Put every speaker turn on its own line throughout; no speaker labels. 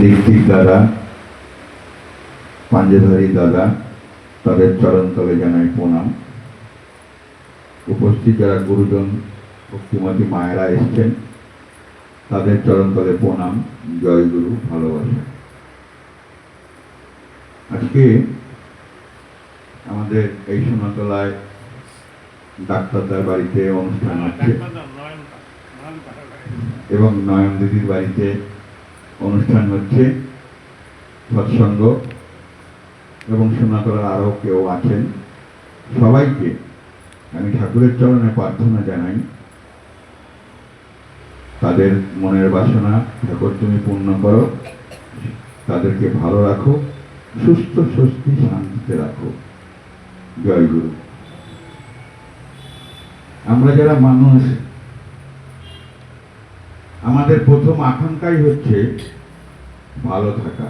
ঋত্বিক দাদা, পাঞ্জেধারী দাদা, তাদের চরণতলে জানাই প্রণাম। উপস্থিত যারা গুরুজন ভক্তিমতী মায়েরা এসছেন, তাদের চরণতলে প্রণাম, জয় গুরু, ভালোবাসা। আজকে আমাদের এই সোনাতলায় ডাক্তারদার বাড়িতে অনুষ্ঠান হচ্ছে এবং নয়ন দিদির বাড়িতে অনুষ্ঠান হচ্ছে, সৎসঙ্গ, এবং সোনাতলার আরও কেউ আছেন। সবাইকে আমি ঠাকুরের চরণে প্রার্থনা জানাই, তাদের মনের বাসনা ঠাকুর তুমি পূর্ণ করো, তাদেরকে ভালো রাখো, সুস্থ স্বস্তি শান্তিতে রাখো। জয় গুরু। আমরা যারা মানুষ, আমাদের প্রথম আকাঙ্ক্ষাই হচ্ছে ভালো থাকা,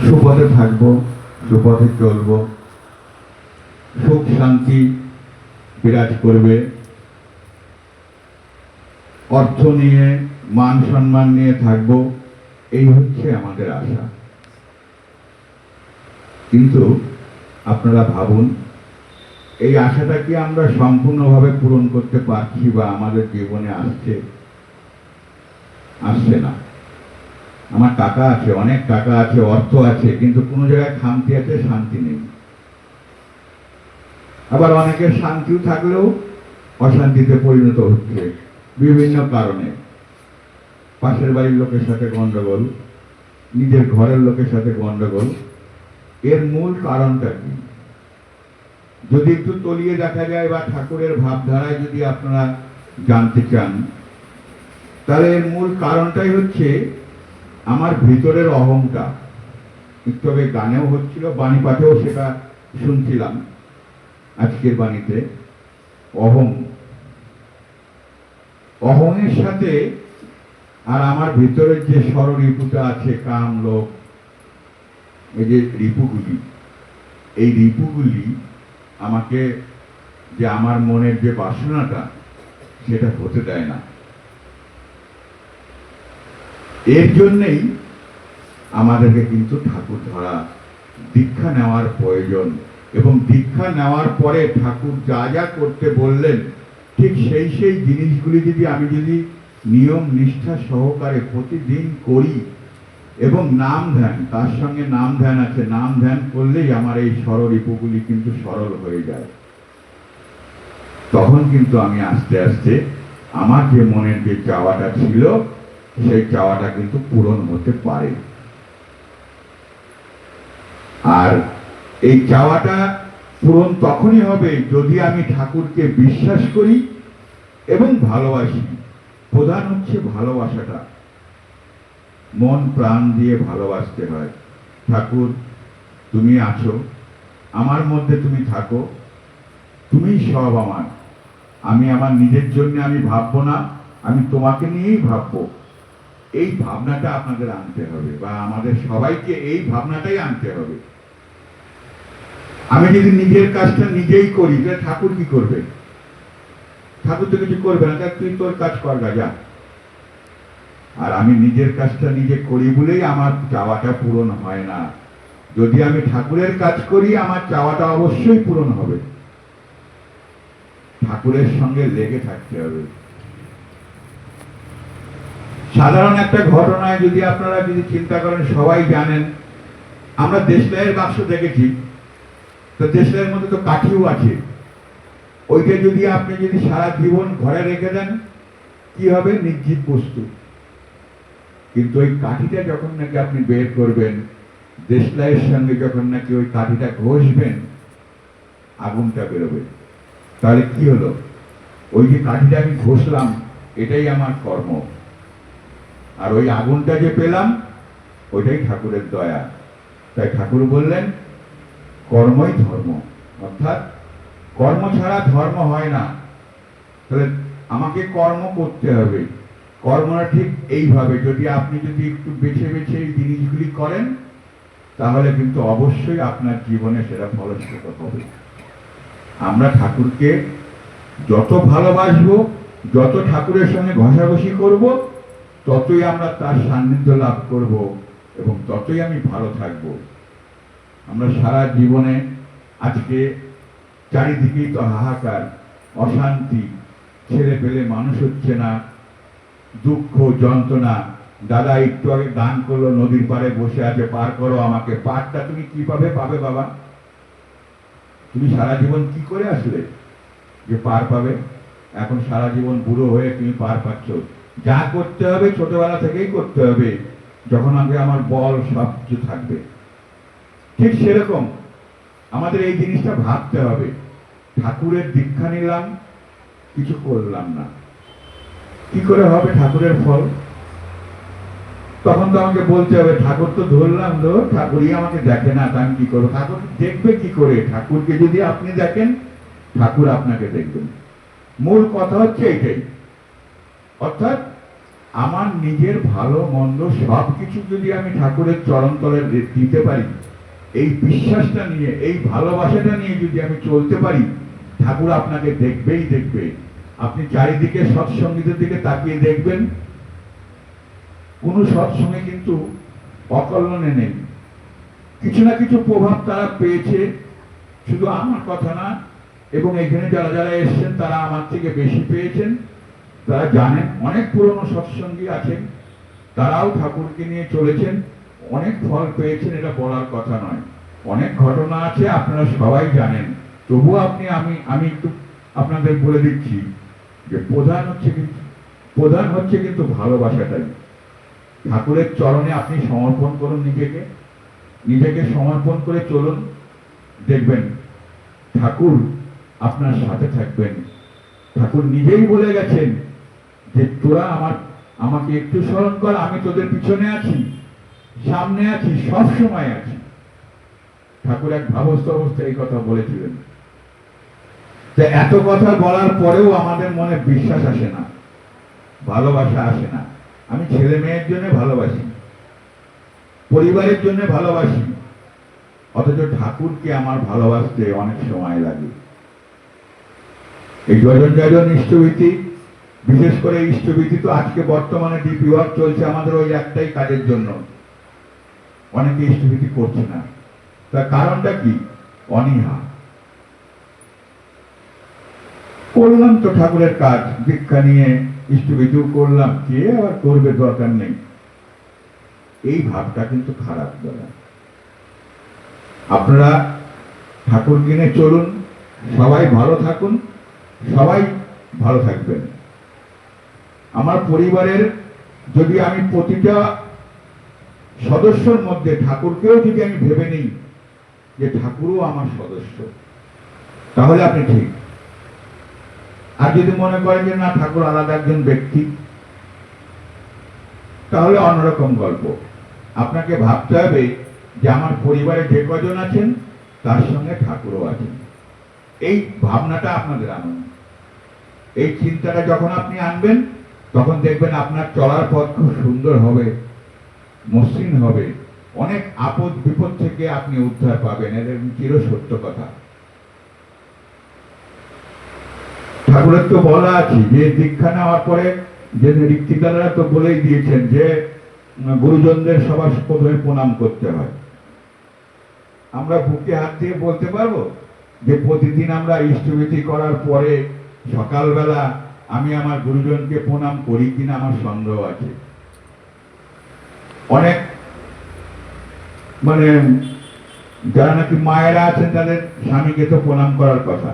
সুপথে থাকবো, সুপথে চলবো, সুখ শান্তি বিরাজ করবে, অর্থ নিয়ে মান সম্মান নিয়ে থাকবো, এই হচ্ছে আমাদের আশা। কিন্তু আপনারা ভাবুন, এই আশাটা কি আমরা সম্পূর্ণভাবে পূরণ করতে পারছি বা আমাদের জীবনে আসছে না। আমার টাকা আছে, অনেক টাকা আছে, অর্থ আছে, কিন্তু কোনো জায়গায় খামতি আছে, শান্তি নেই। আবার অনেকের শান্তিও থাকলেও অশান্তিতে পরিণত হচ্ছে বিভিন্ন কারণে। পাশের বাড়ির লোকের সাথে গন্ডগোল, নিজের ঘরের লোকের সাথে গন্ডগোল। এর মূল কারণটা কি? যদি একটু তলিয়ে দেখা যায় বা ঠাকুরের ভাবধারায় যদি আপনারা জানতে চান, তাহলে এর মূল কারণটাই হচ্ছে আমার ভিতরের অহংটা। একটু আগে গানেও হচ্ছিল, বাণী পাঠেও সেটা শুনছিলাম। আজকের বাণীতে অহংয়ের সাথে আর আমার ভিতরের যে ষড়রিপুটা আছে, কাম, লোভ, এই যে রিপুগুলি, এই রিপুগুলি আমাকে, যে আমার মনের যে বাসনাটা, সেটা হতে দেয় না। এর জন্যেই আমাদেরকে কিন্তু ঠাকুর ধরা, দীক্ষা নেওয়ার প্রয়োজন। এবং দীক্ষা নেওয়ার পরে ঠাকুর যা যা করতে বললেন, ঠিক সেই জিনিসগুলি যদি নিয়ম নিষ্ঠা সহকারে প্রতিদিন করি, এবং নাম ধ্যান, তার সঙ্গে নাম ধ্যান আছে, নাম ধ্যান করলেই আমার এই ষড়রিপুগুলি কিন্তু সরল হয়ে যায়। তখন কিন্তু আমি আস্তে আস্তে আমার যে মনের যে চাওয়াটা ছিল, সেই চাওয়াটা কিন্তু পূরণ হতে পারে। আর এই চাওয়াটা পূরণ তখনই হবে যদি আমি ঠাকুরকে বিশ্বাস করি এবং ভালোবাসি। প্রধান হচ্ছে ভালোবাসাটা, মন প্রাণ দিয়ে ভালোবাসতে হয়। ঠাকুর, তুমি আছো আমার মধ্যে, তুমি থাকো, তুমি সব আমার। আমি আমার নিজের জন্য আমি ভাববো না, আমি তোমাকে নিয়েই ভাববো। এই ভাবনাটা আপনাদের আনতে হবে, বা আমাদের সবাইকে এই ভাবনাটাই আনতে হবে। আমি যদি নিজের কাজটা নিজেই করি, তাহলে ঠাকুর কি করবে? ঠাকুর তো কিছু করবে না, তুই তোর কাজ কর যা। আর আমি নিজের কাজটা নিজে করি বলেই আমার চাওয়াটা পূরণ হয় না। যদি আমি ঠাকুরের কাজ করি, আমার চাওয়াটা অবশ্যই পূরণ হবে। ঠাকুরের সঙ্গে লেগে থাকতে হবে। সাধারণ একটা ঘটনায় যদি আপনারা চিন্তা করেন, সবাই জানেন, আমরা দেশলাইয়ের বাক্স দেখেছি, তো দেশলাইয়ের মধ্যে তো কাঠিও আছে। ওইটা আপনি সারা জীবন ঘরে রেখে দেন, কি হবে? নির্জীব বস্তু। কিন্তু ওই কাঠিটা যখন নাকি আপনি বের করবেন, দেশলাইয়ের সঙ্গে যখন নাকি ওই কাঠিটা ঘষবেন, আগুনটা বেরোবে। তাহলে কি হলো? ওই যে কাঠিটা আমি ঘষলাম, এটাই আমার কর্ম। আর ওই আগুনটা যে পেলাম, ওইটাই ঠাকুরের দয়া। তাই ঠাকুর বললেন, কর্মই ধর্ম, অর্থাৎ কর্ম ছাড়া ধর্ম হয় না। তাহলে আমাকে কর্ম করতে হবে। কর্মটা ঠিক এইভাবে, আপনি একটু বেছে বেছে এই জিনিসগুলি করেন, তাহলে কিন্তু অবশ্যই আপনার জীবনে সেটা ফলস্বরূপ হবে। আমরা ঠাকুরকে যত ভালোবাসবো, যত ঠাকুরের সঙ্গে ঘষাঘষি করব, ততই আমরা তার সান্নিধ্য লাভ করব এবং ততই আমি ভালো থাকব। আমরা সারা জীবনে আজকে চারিদিকেই তো হাহাকার, অশান্তি, ছেলে পেলে মানুষ হচ্ছে না, দুঃখ যন্ত্রণা। দাদা একটু আগে গান করলো, নদীর পাড়ে বসে আছে, পার করো আমাকে। পারটা তুমি কিভাবে পাবে বাবা? তুমি সারা জীবন কি করে আসলে যে পার পাবে? এখন সারা জীবন বুড়ো হয়ে তুমি পার পাচ্ছ। যা করতে হবে ছোটবেলা থেকেই করতে হবে, যখন আগে আমার বল সব কিছু থাকবে। ঠিক সেরকম আমাদের এই জিনিসটা ভাবতে হবে। ঠাকুরের দীক্ষা নিলাম, কিছু করলাম না, কি করে হবে ঠাকুরের ফল? তখন তো আমাকে বলতে হবে ঠাকুর তো ধরলাম, তো ঠাকুরই আমাকে দেখে না, তা আমি কি করবো? ঠাকুর দেখবে কি করে? ঠাকুরকে যদি আপনি দেখেন, ঠাকুর আপনাকে দেখবেন। মূল কথা হচ্ছে এটাই। অর্থাৎ আমার নিজের ভালো মন্দ সবকিছু যদি আমি ঠাকুরের চরণতলে দিতে পারি, এই বিশ্বাসটা নিয়ে, এই ভালোবাসাটা নিয়ে যদি আমি চলতে পারি, ঠাকুর আপনাকে দেখবেই দেখবে। আপনি চারিদিকে সৎসঙ্গীদের দিকে তাকিয়ে দেখবেন, কোনো সৎসঙ্গে কিন্তু অকল্যাণে নেই, কিছু না কিছু প্রভাব তারা পেয়েছে। শুধু আমার কথা না, এবং এখানে যারা যারা এসছেন তারা আমার থেকে বেশি পেয়েছেন। তারা জানেন, অনেক পুরনো সৎসঙ্গী আছেন, তারাও ঠাকুরকে নিয়ে চলেছেন, অনেক ফল পেয়েছেন, এটা বলার কথা নয়। অনেক ঘটনা আছে, আপনারা সবাই জানেন। তবুও আমি একটু আপনাদের বলে দিচ্ছি যে প্রধান হচ্ছে কিন্তু ভালোবাসাটাই। ঠাকুরের চরণে আপনি সমর্পণ করুন, নিজেকে সমর্পণ করে চলুন, দেখবেন ঠাকুর আপনার সাথে থাকবেন। ঠাকুর নিজেই বলে গেছেন যে তোরা আমাকে একটু স্মরণ কর, আমি তোদের পিছনে আছি, সামনে আছি, সব সময় আছি। ঠাকুর এক ভাবস্থ অবস্থায় এই কথা বলেছিলেন। এত কথা বলার পরেও আমাদের মনে বিশ্বাস আসে না, ভালোবাসা আসে না। আমি ছেলে মেয়ের জন্য ভালোবাসি, পরিবারের জন্য ভালোবাসি, অথচ ঠাকুরকে আমার ভালোবাসতে অনেক সময় লাগে। এই যজন ইষ্টভীতি, বিশেষ করে ইষ্টভীতি তো আজকে বর্তমানে ডিপি ওয়ার্ক চলছে আমাদের ওই একটাই কাজের জন্য। অনেকে ইষ্টভীতি করছে না, তার কারণটা কি? অনীহা। করলাম তো ঠাকুরের কাজ, দীক্ষা নিয়ে ইষ্টভীতিও করলাম, কে আবার করবে, দরকার নেই। এই ভাবটা কিন্তু খারাপ। দাদা আপনারা ঠাকুর কিনে চলুন, সবাই ভালো থাকুন, সবাই ভালো থাকবেন। আমার পরিবারের যদি আমি প্রতিটা সদস্যর মধ্যে ঠাকুরকেও যদি আমি ভেবে নিই যে ঠাকুরও আমার সদস্য, তাহলে আপনি ঠিক। আর যদি মনে করেন যে না, ঠাকুর আলাদা একজন ব্যক্তি, তাহলে অন্যরকম গল্প। আপনাকে ভাবতে হবে যে আমার পরিবারে যে কজন আছেন তার সঙ্গে ঠাকুরও আছেন। এই ভাবনাটা আপনাদের আনুন। এই চিন্তাটা যখন আপনি আনবেন, তখন দেখবেন আপনার চলার পথ খুব সুন্দর হবে, মসৃণ হবে। অনেক আপদ বিপদ থেকে আপনি উদ্ধার পাবেন, এর চির সত্য কথা। ঠাকুরের তো বলা আছে যে দীক্ষা নেওয়ার পরে যে ঋত্বিকারা তো বলেই দিয়েছেন যে গুরুজনদের সবার প্রথমে প্রণাম করতে হয়। আমরা বুকে হাত দিয়ে বলতে পারবো যে প্রতিদিন আমরা ইষ্টভীতি করার পরে সকালবেলা আমি আমার গুরুজনকে প্রণাম করি কিনা? আমার সন্দেহ আছে। অনেক যারা নাকি মায়েরা আছেন তাদের স্বামীকে তো প্রণাম করার কথা,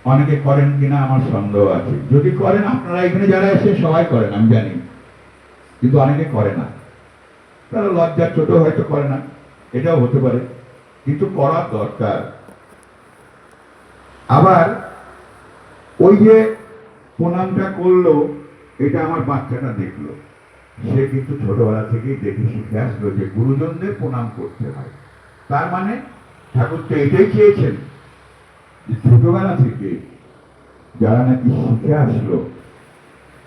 অনেকে করেন কিনা আমার সন্দেহ আছে। যদি করেন, আপনারা এখানে যারা এসে সবাই করেন আমি জানি, কিন্তু অনেকে করে না, তারা লজ্জা ছোট হয়তো করে না, এটাও হতে পারে, কিন্তু করার দরকার। আবার ওই যে প্রণামটা করলো, এটা আমার বাচ্চাটা দেখলো, সে কিন্তু ছোটবেলা থেকেই দেখে শিখে আসলো যে গুরুজনদের প্রণাম করতে হয়। তার মানে ঠাকুর তো এটাই চেয়েছেন যে ছোটবেলা থেকে যারা নাকি শিখে আসলো,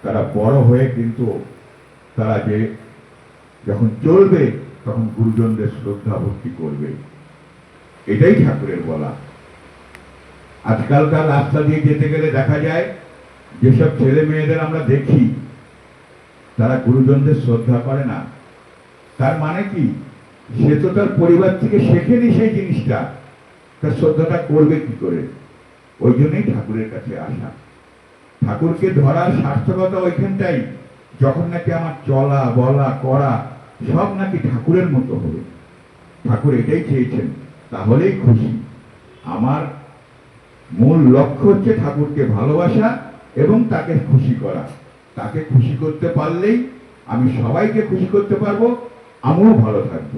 তারা বড় হয়ে কিন্তু তারা যে যখন চলবে তখন গুরুজনদের শ্রদ্ধা ভক্তি করবে। এটাই ঠাকুরের বলা। আজকালকার রাস্তা দিয়ে যেতে গেলে দেখা যায় যেসব ছেলে মেয়েদের আমরা দেখি, তারা গুরুজনদের শ্রদ্ধা করে না, তার মানে কি? সে তো তার পরিবার থেকে শেখেনি সেই জিনিসটা, তার শ্রদ্ধাটা করবে কি করে? ওই জন্যই ঠাকুরের কাছে আসা। ঠাকুরকে ধরার সার্থকতা ওইখানটাই, যখন নাকি আমার চলা বলা করা সব নাকি ঠাকুরের মতো হবে। ঠাকুর এটাই চেয়েছেন, তাহলেই খুশি। আমার মূল লক্ষ্য হচ্ছে ঠাকুরকে ভালোবাসা এবং তাকে খুশি করা। তাকে খুশি করতে পারলেই আমি সবাইকে খুশি করতে পারবো, আমিও ভালো থাকবো।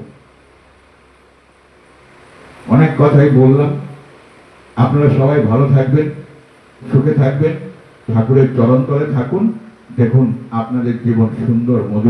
অনেক কথাই বললাম, আপনারা সবাই ভালো থাকবেন, সুখে থাকবেন, ঠাকুরের চরণ তলে থাকুন। দেখুন আপনাদের জীবন সুন্দর মধুর